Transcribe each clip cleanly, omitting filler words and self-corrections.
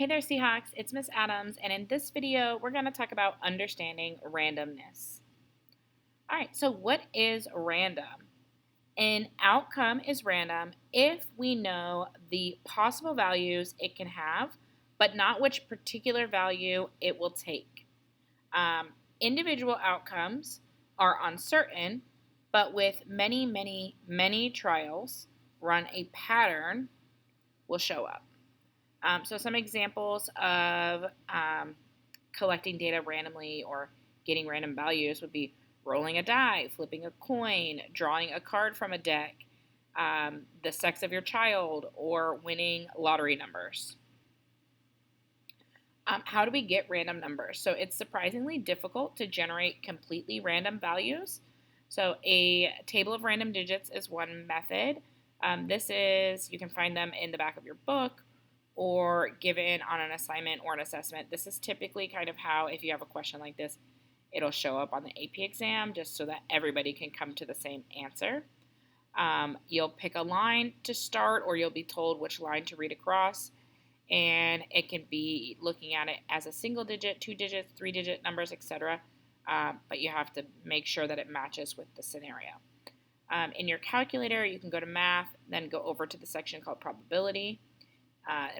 Hey there, Seahawks. It's Miss Adams, and in this video, we're going to talk about understanding randomness. All right, so what is random? An outcome is random if we know the possible values it can have, but not which particular value it will take. Individual outcomes are uncertain, but with many trials run, a pattern will show up. So some examples of collecting data randomly or getting random values would be rolling a die, flipping a coin, drawing a card from a deck, the sex of your child, or winning lottery numbers. How do we get random numbers? So it's surprisingly difficult to generate completely random values. So a table of random digits is one method. You can find them in the back of your book or given on an assignment or an assessment. This is typically kind of how, if you have a question like this, it'll show up on the AP exam just so that everybody can come to the same answer. You'll pick a line to start, or you'll be told which line to read across, and it can be looking at it as a single digit, 2 digits, 3-digit numbers, etc. But you have to make sure that it matches with the scenario. In your calculator, you can go to math, then go over to the section called probability,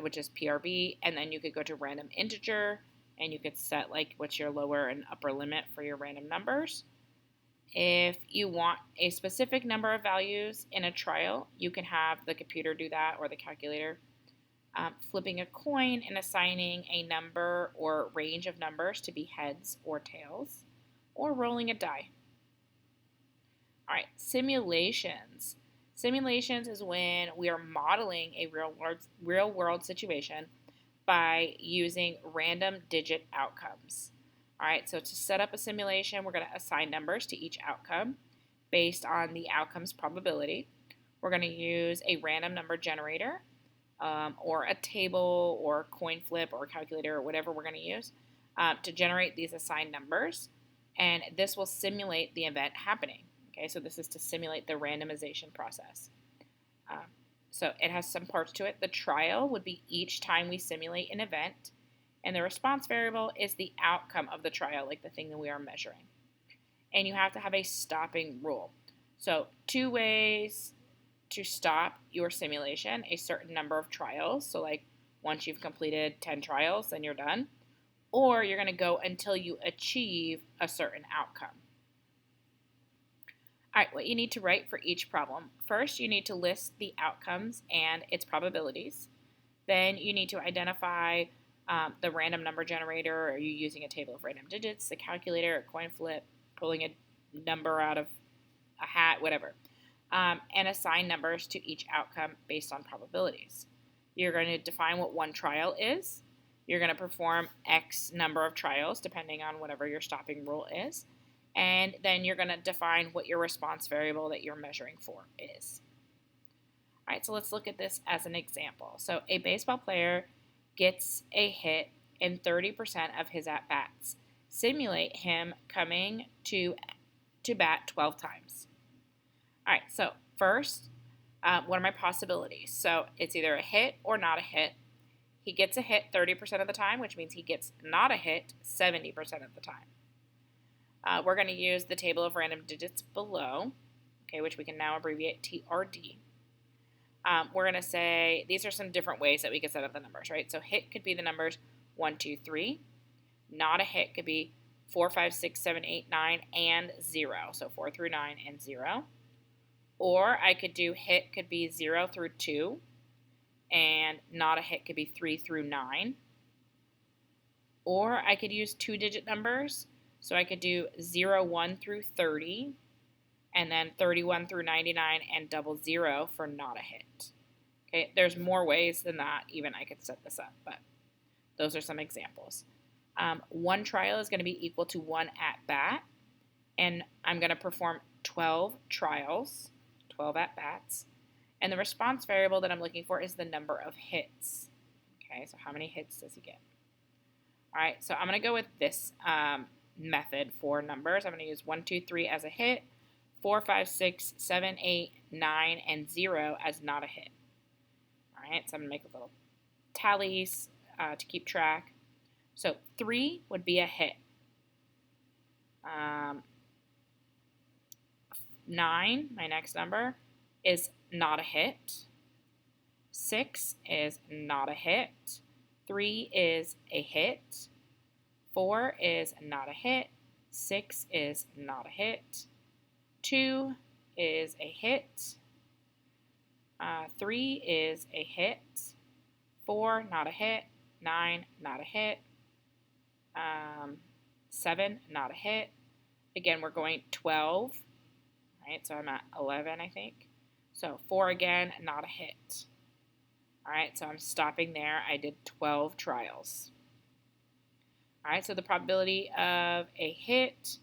which is PRB, and then you could go to random integer, and you could set like what's your lower and upper limit for your random numbers. If you want a specific number of values in a trial, you can have the computer do that or the calculator. Flipping a coin and assigning a number or range of numbers to be heads or tails, or rolling a die. All right, simulations. Simulations is when we are modeling a real world situation by using random digit outcomes. All right, so to set up a simulation, we're going to assign numbers to each outcome based on the outcome's probability. We're going to use a random number generator or a table or coin flip or calculator or whatever we're going to use to generate these assigned numbers, and this will simulate the event happening. Okay, so this is to simulate the randomization process. So it has some parts to it. The trial would be each time we simulate an event, and the response variable is the outcome of the trial, like the thing that we are measuring. And you have to have a stopping rule. So 2 ways to stop your simulation: a certain number of trials. So like once you've completed 10 trials, then you're done. Or you're going to go until you achieve a certain outcome. All right, what you need to write for each problem. First, you need to list the outcomes and its probabilities. Then you need to identify the random number generator. Are you using a table of random digits, the calculator, a coin flip, pulling a number out of a hat, whatever, and assign numbers to each outcome based on probabilities. You're going to define what one trial is. You're going to perform X number of trials depending on whatever your stopping rule is. And then you're going to define what your response variable that you're measuring for is. All right, so let's look at this as an example. So a baseball player gets a hit in 30% of his at-bats. Simulate him coming to bat 12 times. All right, so first, what are my possibilities? So it's either a hit or not a hit. He gets a hit 30% of the time, which means he gets not a hit 70% of the time. We're going to use the table of random digits below, okay, which we can now abbreviate TRD. We're going to say these are some different ways that we could set up the numbers, right? So hit could be the numbers 1, 2, 3. Not a hit could be 4, 5, 6, 7, 8, 9, and 0. So 4 through 9 and 0. Or I could do hit could be 0 through 2, and not a hit could be 3 through 9. Or I could use 2-digit numbers. So I could do 0, 1 through 30, and then 31 through 99 and 00 for not a hit. Okay, there's more ways than that even I could set this up, but those are some examples. One trial is going to be equal to 1 at-bat, and I'm going to perform 12 trials, 12 at-bats, and the response variable that I'm looking for is the number of hits. Okay, so how many hits does he get? All right, so I'm going to go with this method for numbers. I'm going to use 1, 2, 3 as a hit, 4, 5, 6, 7, 8, 9, and 0 as not a hit. All right, so I'm going to make a little tallies to keep track. So 3 would be a hit. 9, my next number, is not a hit. 6 is not a hit. 3 is a hit. 4 is not a hit. 6 is not a hit. 2 is a hit. 3 is a hit. 4, not a hit. 9, not a hit. 7, not a hit. Again, we're going 12, right? So I'm at 11, I think. So 4 again, not a hit. All right, so I'm stopping there. I did 12 trials. All right, so the probability of a hit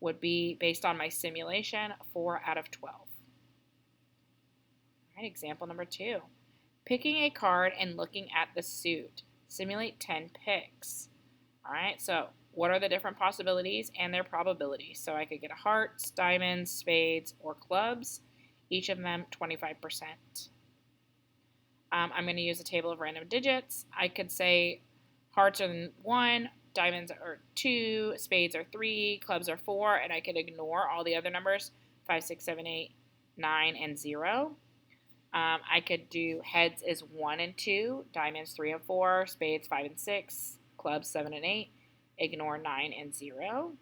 would be, based on my simulation, 4 out of 12. All right, example number 2. Picking a card and looking at the suit. Simulate 10 picks. All right, so what are the different possibilities and their probabilities? So I could get a hearts, diamonds, spades, or clubs, each of them 25%. I'm going to use a table of random digits. I could say hearts are 1, diamonds are 2, spades are 3, clubs are 4, and I could ignore all the other numbers, 5, 6, 7, 8, 9, and 0. I could do heads is 1 and 2, diamonds 3 and 4, spades 5 and 6, clubs 7 and 8, ignore 9 and 0.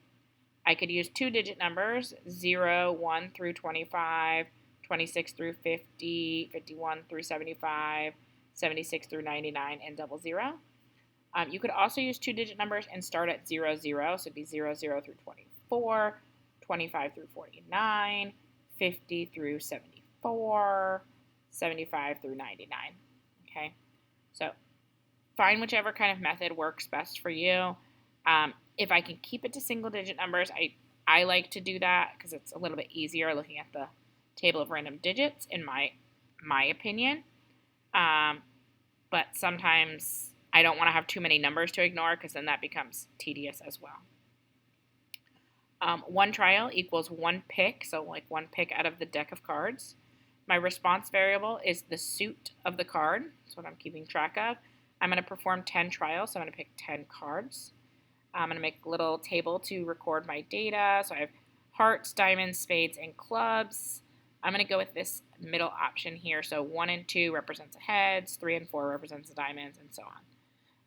I could use 2-digit numbers, 0, 1 through 25, 26 through 50, 51 through 75, 76 through 99, and 00. You could also use 2-digit numbers and start at 00, so it'd be 00 through 24, 25 through 49, 50 through 74, 75 through 99. Okay, so find whichever kind of method works best for you. If I can keep it to single-digit numbers, I like to do that because it's a little bit easier looking at the table of random digits, in my opinion. But sometimes I don't want to have too many numbers to ignore because then that becomes tedious as well. 1 trial equals 1 pick, so like 1 pick out of the deck of cards. My response variable is the suit of the card. That's what I'm keeping track of. I'm going to perform 10 trials, so I'm going to pick 10 cards. I'm going to make a little table to record my data. So I have hearts, diamonds, spades, and clubs. I'm going to go with this middle option here. So 1 and 2 represents the heads, 3 and 4 represents the diamonds, and so on.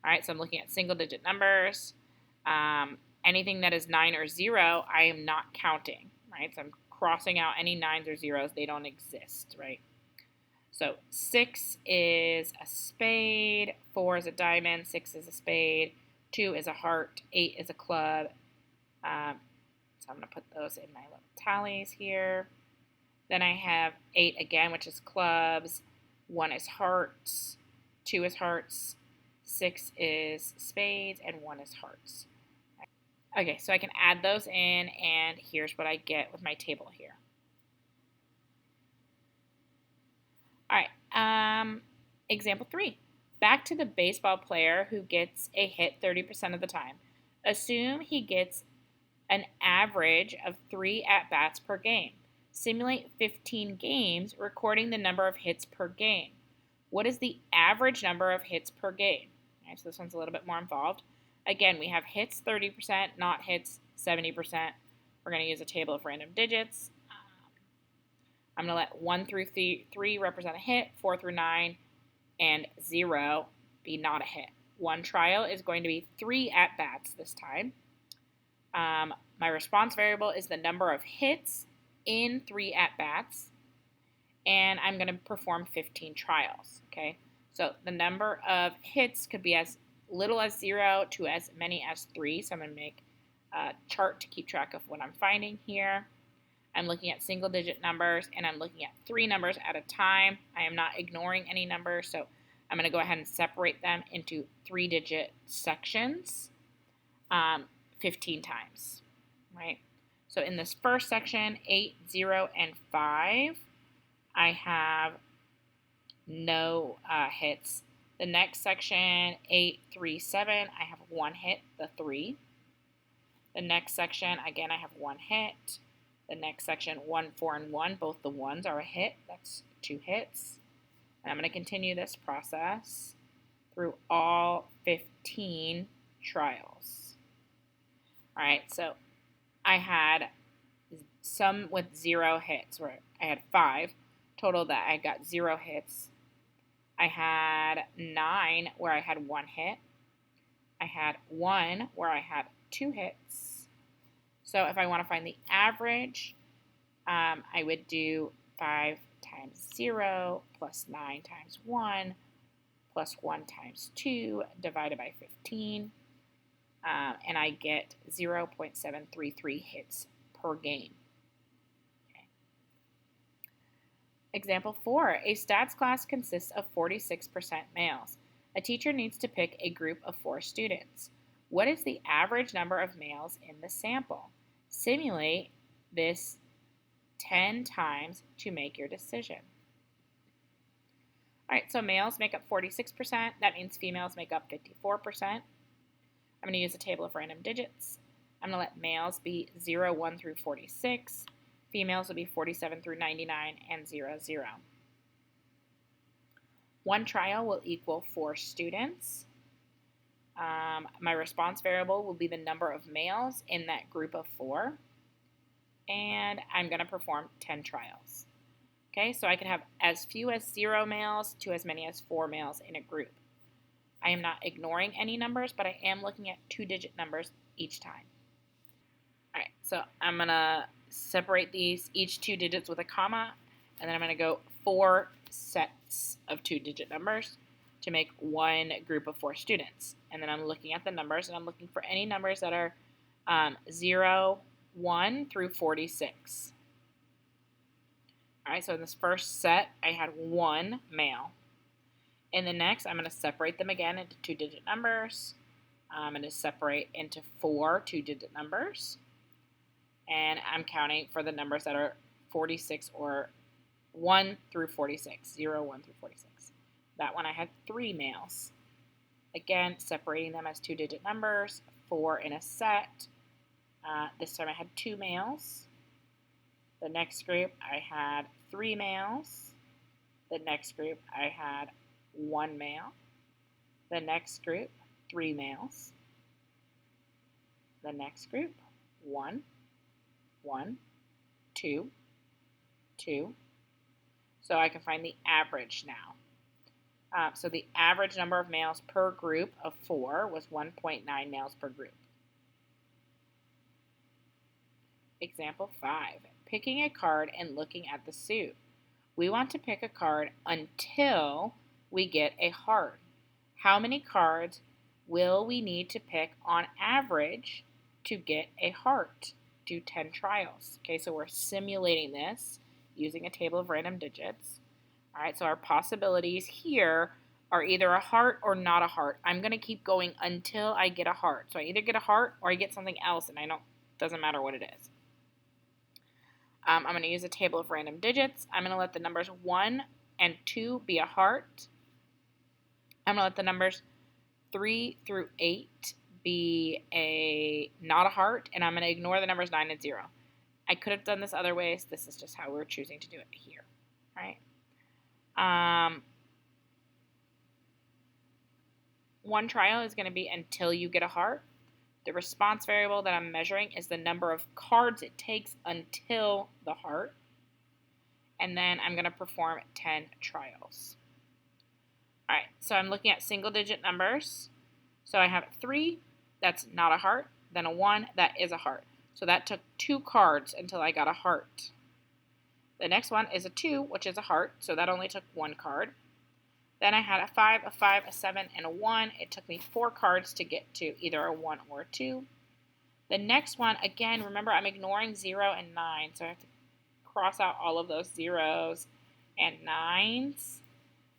All right, so I'm looking at single-digit numbers. Anything that is 9 or 0, I am not counting, right? So I'm crossing out any 9s or 0s. They don't exist, right? So 6 is a spade, 4 is a diamond, 6 is a spade, 2 is a heart, 8 is a club. So I'm going to put those in my little tallies here. Then I have 8 again, which is clubs. 1 is hearts. 2 is hearts. 6 is spades. And 1 is hearts. Okay, so I can add those in, and here's what I get with my table here. All right, example 3. Back to the baseball player who gets a hit 30% of the time. Assume he gets an average of 3 at-bats per game. Simulate 15 games, recording the number of hits per game. What is the average number of hits per game? Okay, so this one's a little bit more involved. Again, we have hits 30%, not hits 70%. We're going to use a table of random digits. I'm going to let 1 through 3 represent a hit, 4 through 9, and 0 be not a hit. 1 trial is going to be 3 at-bats this time. My response variable is the number of hits in 3 at-bats, and I'm going to perform 15 trials, okay? So the number of hits could be as little as 0 to as many as 3, so I'm going to make a chart to keep track of what I'm finding here. I'm looking at single-digit numbers, and I'm looking at 3 numbers at a time. I am not ignoring any numbers, so I'm going to go ahead and separate them into 3-digit sections 15 times, right? So in this first section, 8, 0, and 5, I have no hits. The next section, 8, 3, 7, I have 1 hit, the 3. The next section, again, I have 1 hit. The next section, 1, 4, and 1, both the 1s are a hit. That's 2 hits. And I'm going to continue this process. through all 15 trials. All right, so I had some with 0 hits, where I had 5 total that I got 0 hits. I had 9 where I had 1 hit. I had 1 where I had 2 hits. So if I want to find the average, I would do 5 times 0 plus 9 times 1 plus 1 times 2 divided by 15. And I get 0.733 hits per game. Okay. Example 4, a stats class consists of 46% males. A teacher needs to pick a group of 4 students. What is the average number of males in the sample? Simulate this 10 times to make your decision. All right, so males make up 46%. That means females make up 54%. I'm going to use a table of random digits. I'm going to let males be 0, 1 through 46. Females will be 47 through 99 and 0, 0. One trial will equal 4 students. My response variable will be the number of males in that group of 4. And I'm going to perform 10 trials. Okay, so I can have as few as 0 males to as many as 4 males in a group. I am not ignoring any numbers, but I am looking at 2-digit numbers each time. All right, so I'm going to separate these, each 2 digits with a comma, and then I'm going to go 4 sets of 2-digit numbers to make one group of 4 students. And then I'm looking at the numbers, and I'm looking for any numbers that are 0, 1 through 46. All right, so in this first set, I had 1 male. In the next, I'm going to separate them again into 2-digit numbers. I'm going to separate into 4 2-digit numbers. And I'm counting for the numbers that are 46 or 1 through 46, 0, 1 through 46. That one I had 3 males. Again, separating them as 2-digit numbers, 4 in a set. This time I had 2 males. The next group I had 3 males. The next group I had 1 male. The next group, 3 males. The next group, 1, 1, 2, 2. So I can find the average now. So the average number of males per group of 4 was 1.9 males per group. Example 5, picking a card and looking at the suit. We want to pick a card until we get a heart. How many cards will we need to pick on average to get a heart? Do 10 trials. Okay, so we're simulating this using a table of random digits. All right, so our possibilities here are either a heart or not a heart. I'm going to keep going until I get a heart. So I either get a heart or I get something else, and doesn't matter what it is. I'm going to use a table of random digits. I'm going to let the numbers 1 and 2 be a heart. I'm going to let the numbers 3 through 8 be not a heart, and I'm going to ignore the numbers 9 and 0. I could have done this other ways. This is just how we're choosing to do it here. Right? One trial is going to be until you get a heart. The response variable that I'm measuring is the number of cards it takes until the heart. And then I'm going to perform 10 trials. All right, so I'm looking at single-digit numbers. So I have 3, that's not a heart, then a 1, that is a heart. So that took 2 cards until I got a heart. The next one is a 2, which is a heart, so that only took 1 card. Then I had a 5, a 7, and a 1. It took me 4 cards to get to either a 1 or a 2. The next one, again, remember I'm ignoring 0 and 9, so I have to cross out all of those 0s and 9s.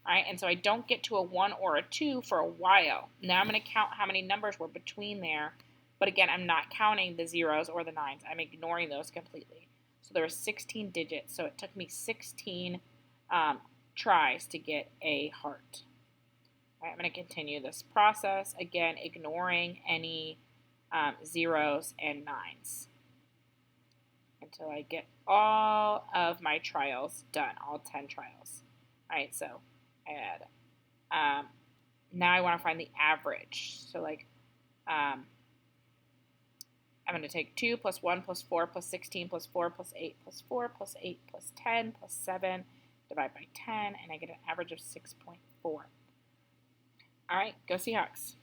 All right, and so I don't get to a 1 or a 2 for a while. Now I'm going to count how many numbers were between there. But again, I'm not counting the 0s or the 9s. I'm ignoring those completely. So there were 16 digits, so it took me 16 tries to get a heart. All right, I'm going to continue this process, again, ignoring any 0s and 9s until I get all of my trials done, all 10 trials. All right, so I had now I want to find the average. So like, I'm going to take 2 plus 1 plus 4 plus 16 plus 4 plus 8 plus 4 plus 8 plus 10 plus 7, divide by 10, and I get an average of 6.4. All right, go Seahawks.